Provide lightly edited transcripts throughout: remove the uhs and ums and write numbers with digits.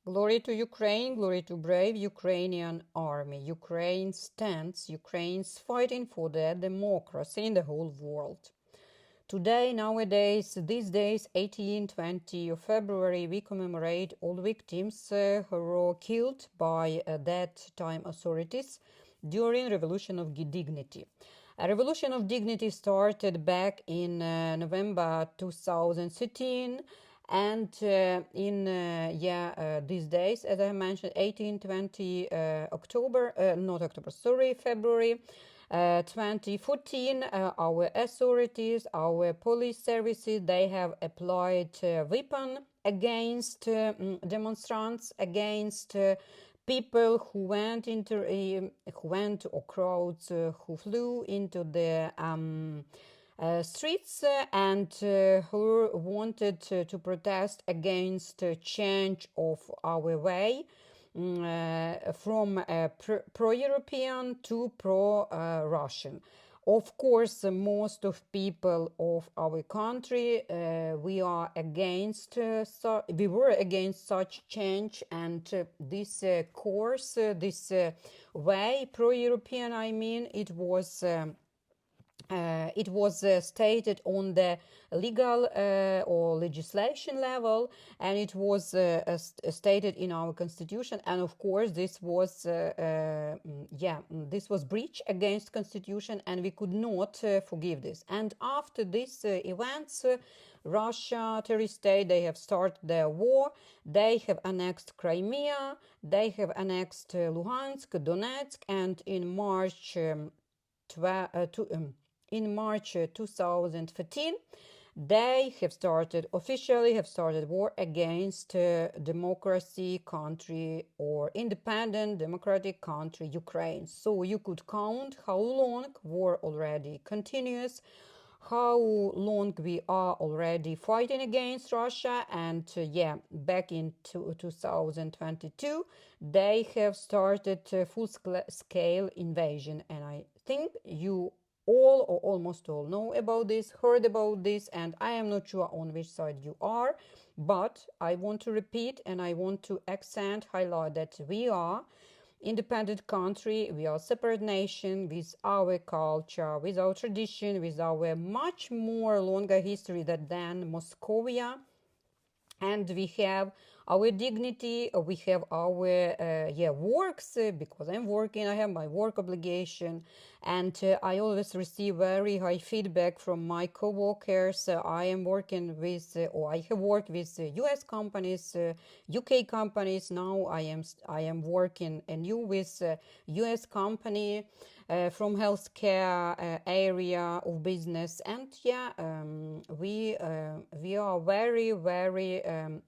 Glory to Ukraine, glory to brave Ukrainian army. Ukraine stands, Ukraine's fighting for their democracy in the whole world. Today, nowadays, these days, 18, 20 of February, we commemorate all victims who were killed by that time authorities during Revolution of Dignity. A Revolution of Dignity started back in November 2013, and these days, as I mentioned, 18, 20 February 2014, our authorities, our police services, they have applied weapon against demonstrants, against people who went into or crowds who flew into the streets and who wanted to protest against change of our way from pro-European to pro-Russian. Of course, most of people of our country, we were against such change, and this course, this way, pro-European, I mean, it was stated on the legal or legislation level, and it was stated in our constitution. And of course, this was breach against constitution, and we could not forgive this. And after these events, Russia, terrorist state, they have started their war. They have annexed Crimea. They have annexed Luhansk, Donetsk, and in March. In March 2015, they officially have started war against democracy country or independent democratic country, Ukraine. So you could count how long war already continues, how long we are already fighting against Russia, and back in 2022, they have started full-scale invasion, and I think you all or almost all know about this, heard about this, and I am not sure on which side you are, but I want to repeat and I want to highlight that we are independent country, we are separate nation with our culture, with our tradition, with our much more longer history than Moscovia, and we have our dignity, we have our works, because I'm working, I have my work obligation, and I always receive very high feedback from my co-workers. I am working with or I have worked with US companies, UK companies. Now I am working anew with US company from healthcare area of business, and we are very, very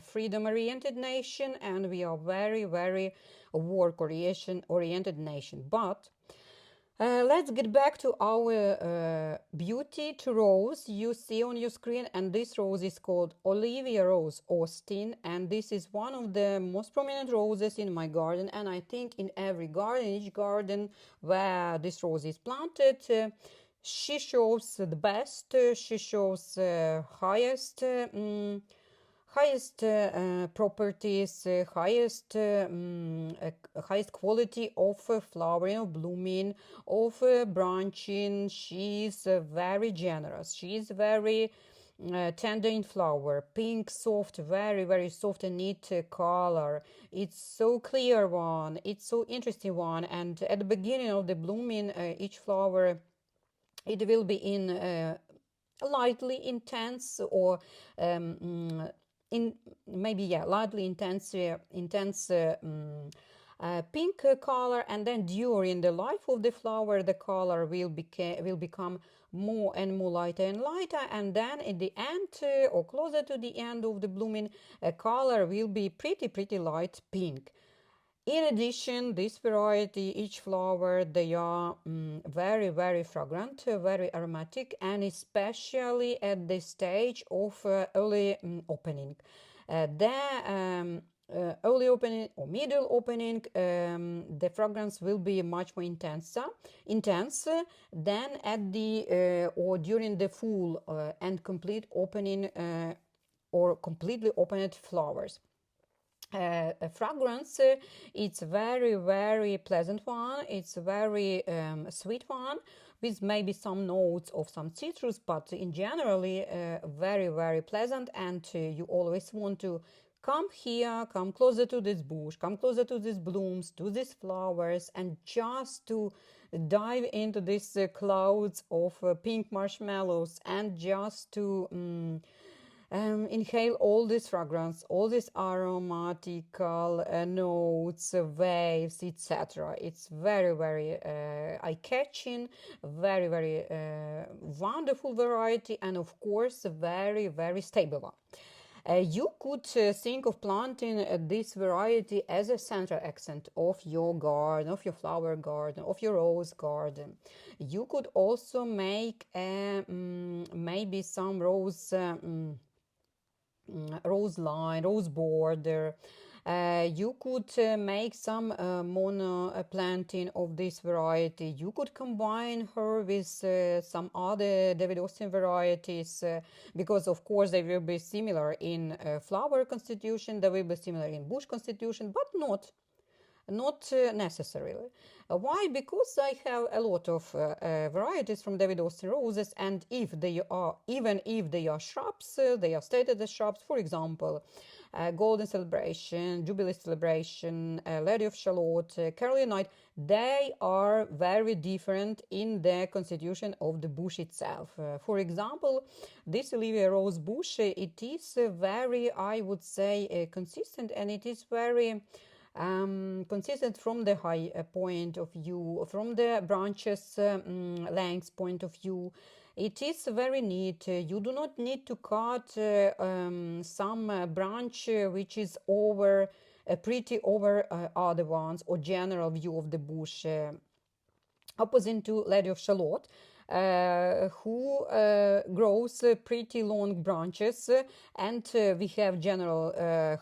freedom oriented nation, and we are very, very work oriented nation. But let's get back to our beauty, to rose you see on your screen, and this rose is called Olivia Rose Austin, and this is one of the most prominent roses in my garden, and I think in every garden, each garden where this rose is planted, she shows the best, she shows highest properties, highest quality of flowering, of blooming, of branching. She is very generous. She is very tender in flower, pink, soft, very, very soft and neat color. It's so clear one. It's so interesting one. And at the beginning of the blooming, each flower, it will be in lightly intense or in maybe lightly intense pink color, and then during the life of the flower the color will become more and more lighter and lighter, and then in the end or closer to the end of the blooming, color will be pretty light pink. In addition, this variety, each flower, they are very, very fragrant, very aromatic, and especially at the stage of early opening. Early opening or middle opening, the fragrance will be much more intense than at the or during the full and complete opening or completely opened flowers. a fragrance. It's very, very pleasant one. It's a very sweet one with maybe some notes of some citrus, but in generally very, very pleasant. And you always want to come here, come closer to this bush, come closer to these blooms, to these flowers, and just to dive into these clouds of pink marshmallows, and just to inhale all this fragrance, all these aromatical notes, waves, etc. It's very, very eye-catching, very, very wonderful variety, and of course, very, very stable one. You could think of planting this variety as a central accent of your garden, of your flower garden, of your rose garden. You could also make maybe some rose line, rose border. You could make some mono planting of this variety. You could combine her with some other davidaustin varieties, because of course they will be similar in flower constitution, they will be similar in bush constitution, but not necessarily. Why? Because I have a lot of varieties from davidaustin roses, and even if they are shrubs, they are stated as shrubs. For example, Golden Celebration, Jubilee Celebration, Lady of Shalott, Caroline Knight, they are very different in the constitution of the bush itself. For example, this Olivia Rose bush, it is very, I would say, consistent, and it is very consistent from the high point of view, from the branches length point of view. It is very neat. You do not need to cut some branch which is over pretty over other ones, or general view of the bush. Opposite to Lady of Shalott, who grows pretty long branches, and we have general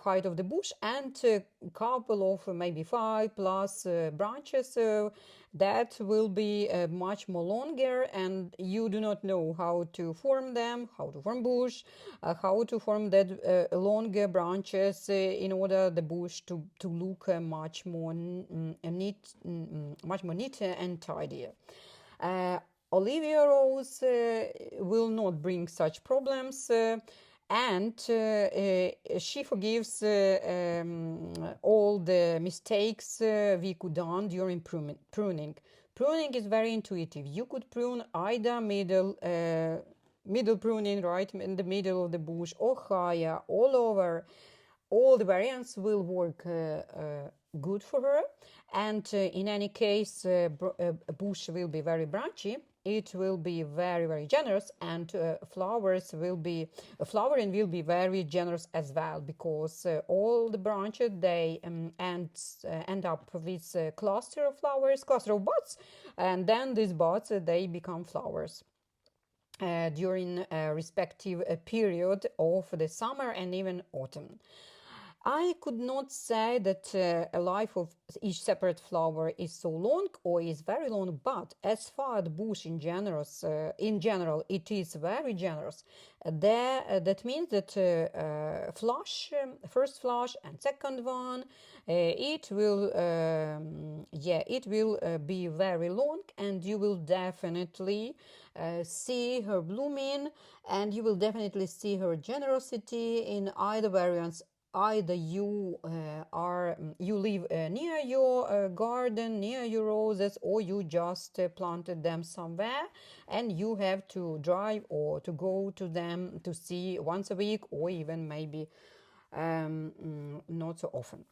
height of the bush and a couple of maybe 5+ branches that will be much more longer, and you do not know how to form them, how to form bush, how to form that longer branches in order the bush to look much more neat, and tidy. Olivia Rose will not bring such problems, and she forgives all the mistakes we could done during pruning. Pruning is very intuitive. You could prune either middle pruning, right in the middle of the bush, or higher, all over. All the variants will work good for her, and in any case, a bush will be very branchy. It will be very, very generous, and flowering will be very generous as well, because all the branches, they end up with a cluster of flowers, cluster of buds, and then these buds they become flowers during a respective period of the summer and even autumn. I could not say that a life of each separate flower is so long or is very long, but as far as the bush in general, it is very generous. That means that first flush and second one, it will be very long, and you will definitely see her blooming, and you will definitely see her generosity in either variants. Either you live near your garden, near your roses, or you just planted them somewhere, and you have to drive or to go to them to see once a week, or even maybe not so often.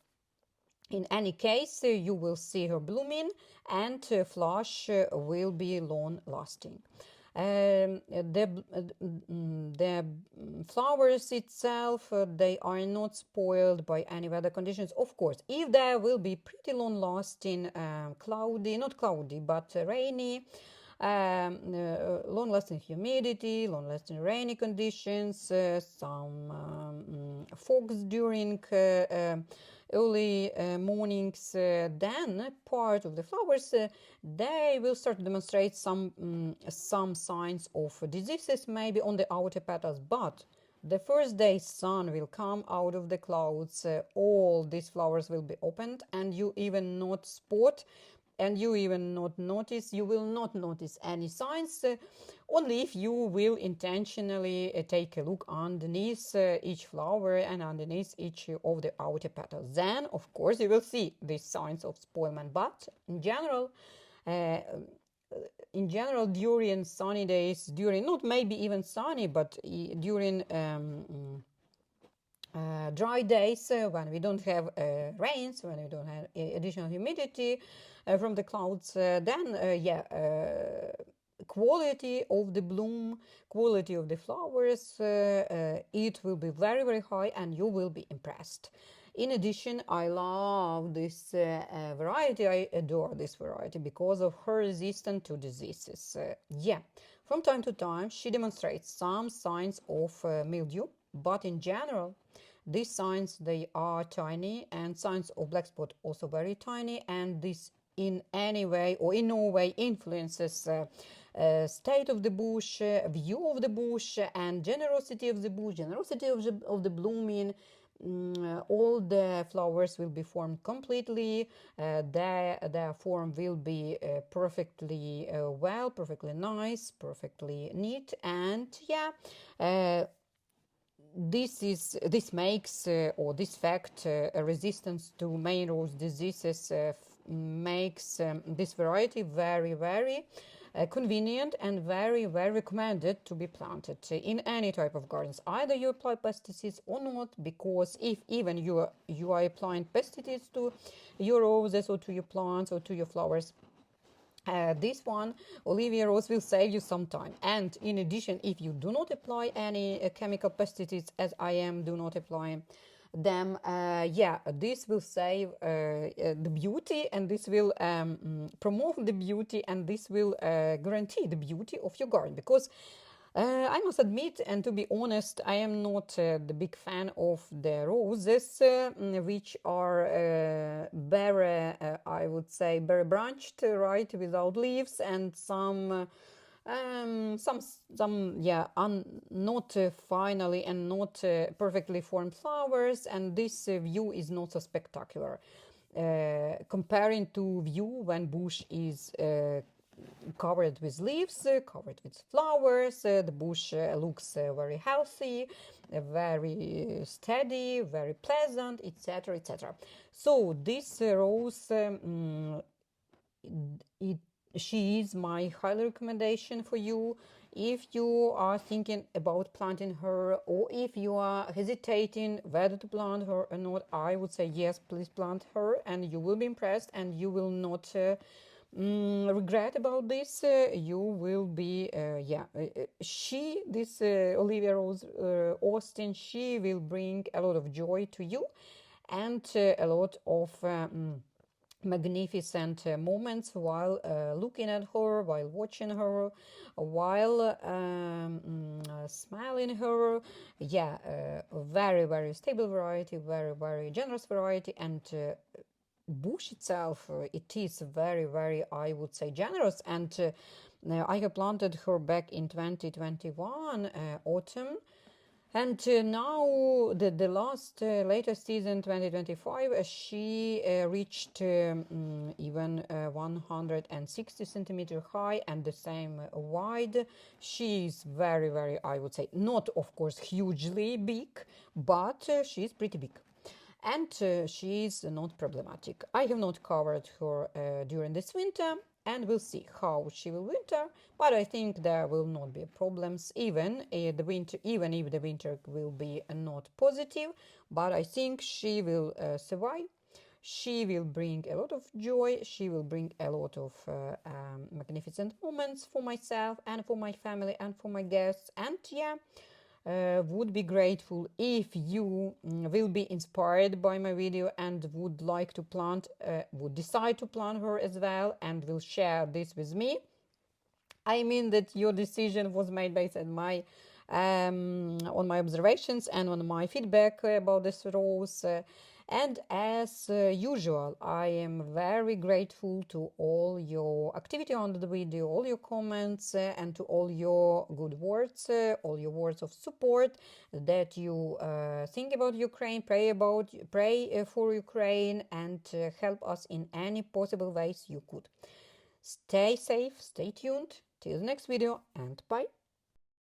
In any case, you will see her blooming, and flush will be long lasting. The flowers itself, they are not spoiled by any weather conditions. Of course, if there will be pretty long lasting not cloudy, but rainy, long lasting humidity, long lasting rainy conditions, some fogs during early mornings, then part of the flowers they will start to demonstrate some signs of diseases maybe on the outer petals, but The first day sun will come out of the clouds, all these flowers will be opened, and you even not spot, and you even not notice, you will not notice any signs, only if you will intentionally take a look underneath each flower and underneath each of the outer petals. Then, of course, you will see these signs of spoilment. But uh, in general, during sunny days, during not maybe even sunny, but during dry days, when we don't have rains, when we don't have additional humidity from the clouds, then quality of the bloom, quality of the flowers, it will be very, very high, and you will be impressed. In addition, I love this variety. I adore this variety because of her resistance to diseases. From time to time, she demonstrates some signs of mildew, but in general, these signs, they are tiny, and signs of black spot also very tiny, and this in any way or in no way influences state of the bush, view of the bush, and generosity of the bush, generosity of the blooming. All the flowers will be formed completely, their form will be perfectly well, perfectly nice, perfectly neat, and this makes or this fact a resistance to main rose diseases makes this variety very, very convenient and very, very recommended to be planted in any type of gardens. Either you apply pesticides or not, because if even you are applying pesticides to your roses or to your plants or to your flowers, this one, Olivia Rose, will save you some time. And in addition, if you do not apply any chemical pesticides, as I do not apply them, this will save the beauty, and this will promote the beauty, and this will guarantee the beauty of your garden. Because I must admit, and to be honest, I am not the big fan of the roses, which are bare, I would say, bare branched, right, without leaves, and some not finally and not perfectly formed flowers, and this view is not so spectacular. Comparing to view when bush is covered with leaves, covered with flowers, the bush looks very healthy, very steady, very pleasant, etc., etc. So this rose, she is my highly recommendation for you. If you are thinking about planting her, or if you are hesitating whether to plant her or not, I would say yes, please plant her, and you will be impressed, and you will not regret about this. You will be this Olivia Rose Austin, she will bring a lot of joy to you, and a lot of magnificent moments while looking at her, while watching her, while smiling her. Very, very stable variety, very, very generous variety, and bush itself, it is very, very, I would say, generous. And I have planted her back in 2021 autumn, and now the last latest season 2025, she reached even 160 centimeter high and the same wide. She is very, very, I would say, not of course hugely big, but she is pretty big, and she is not problematic. I have not covered her during this winter, and we'll see how she will winter, but I think there will not be problems, even if the winter will be not positive, but I think she will survive. She will bring a lot of joy, she will bring a lot of magnificent moments for myself and for my family and for my guests, and would be grateful if you will be inspired by my video and would like to plant, would decide to plant her as well, and will share this with me. I mean that your decision was made based on my observations and on my feedback about this rose. And as usual, I am very grateful to all your activity on the video, all your comments, and to all your good words, all your words of support that you think about Ukraine, pray for Ukraine, and help us in any possible ways you could. Stay safe, stay tuned. Till the next video, and bye.